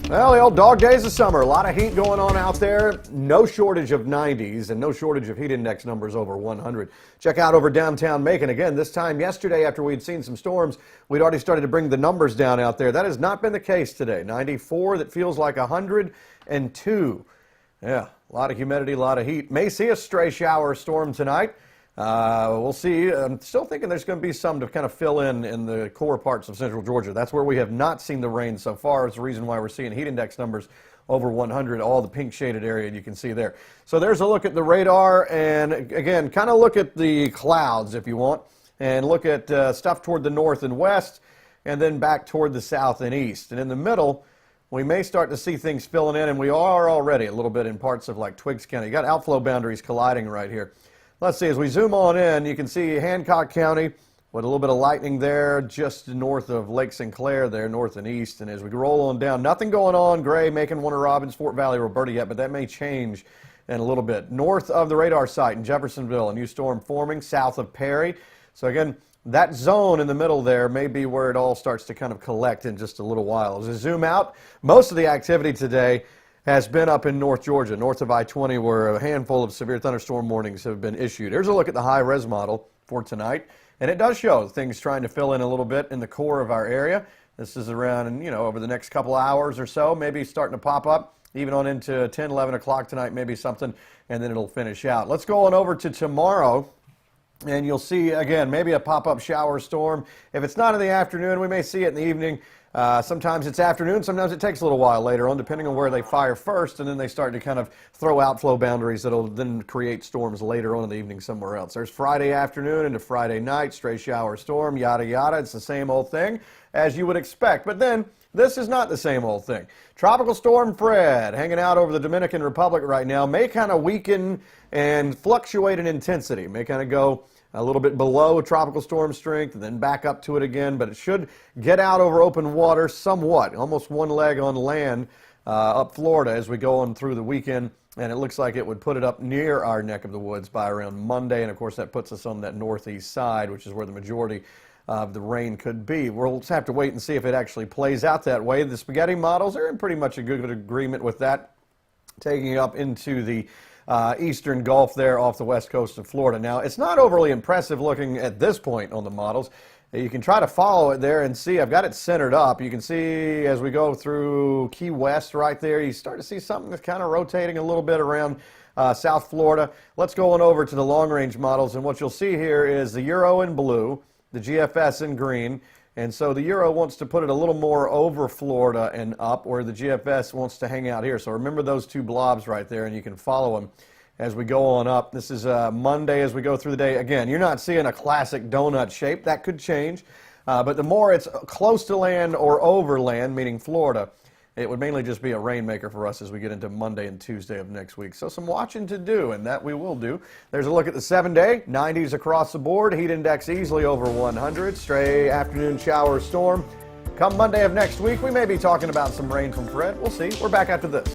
Well, the old dog days of summer. A lot of heat going on out there. No shortage of 90s and no shortage of heat index numbers over 100. Check out over downtown Macon. Again, this time yesterday after we'd seen some storms, we'd already started to bring the numbers down out there. That has not been the case today. 94 that feels like 102. Yeah, a lot of humidity, a lot of heat. May see a stray shower storm tonight. We'll see. I'm still thinking there's going to be some to kind of fill in the core parts of central Georgia. That's where we have not seen the rain so far. It's the reason why we're seeing heat index numbers over 100, all the pink shaded area you can see there. So there's a look at the radar, and again, kind of look at the clouds if you want, and look at stuff toward the north and west, and then back toward the south and east. And in the middle, we may start to see things filling in, and we are already a little bit in parts of like Twiggs County. You got outflow boundaries colliding right here. Let's see, as we zoom on in, you can see Hancock County with a little bit of lightning there just north of Lake Sinclair there, north and east. And as we roll on down, nothing going on, Gray, Macon, Warner Robins, Fort Valley, Roberta yet, but that may change in a little bit. North of the radar site in Jeffersonville, a new storm forming south of Perry. So again, that zone in the middle there may be where it all starts to kind of collect in just a little while. As we zoom out, most of the activity today has been up in North Georgia, north of I-20, where a handful of severe thunderstorm warnings have been issued. Here's a look at the high-res model for tonight, and it does show things trying to fill in a little bit in the core of our area. This is around, over the next couple hours or so, maybe starting to pop up, even on into 10, 11 o'clock tonight, maybe something, and then it'll finish out. Let's go on over to tomorrow, and you'll see, again, maybe a pop-up shower storm. If it's not in the afternoon, we may see it in the evening. Sometimes it's afternoon, sometimes it takes a little while later on, depending on where they fire first, and then they start to kind of throw outflow boundaries that'll then create storms later on in the evening somewhere else. There's Friday afternoon into Friday night, stray shower storm, yada yada. It's the same old thing as you would expect. But then this is not the same old thing. Tropical Storm Fred, hanging out over the Dominican Republic right now, may kind of weaken and fluctuate in intensity, may kind of go a little bit below tropical storm strength and then back up to it again, but it should get out over open water somewhat, almost one leg on land up Florida as we go on through the weekend, and it looks like it would put it up near our neck of the woods by around Monday, and of course that puts us on that northeast side, which is where the majority of the rain could be. We'll just have to wait and see if it actually plays out that way. The spaghetti models are in pretty much a good agreement with that, taking it up into the eastern Gulf there off the west coast of Florida. Now, it's not overly impressive looking at this point on the models. You can try to follow it there and see. I've got it centered up. You can see as we go through Key West right there, you start to see something that's kind of rotating a little bit around South Florida. Let's go on over to the long-range models, and what you'll see here is the Euro in blue, the GFS in green, and so the Euro wants to put it a little more over Florida and up, where the GFS wants to hang out here. So remember those two blobs right there, and you can follow them as we go on up. This is Monday as we go through the day. Again, you're not seeing a classic donut shape. That could change. But the more it's close to land or over land, meaning Florida, it would mainly just be a rainmaker for us as we get into Monday and Tuesday of next week. So some watching to do, and that we will do. There's a look at the 7-day, 90s across the board, heat index easily over 100, stray afternoon shower storm. Come Monday of next week, we may be talking about some rain from Fred. We'll see. We're back after this.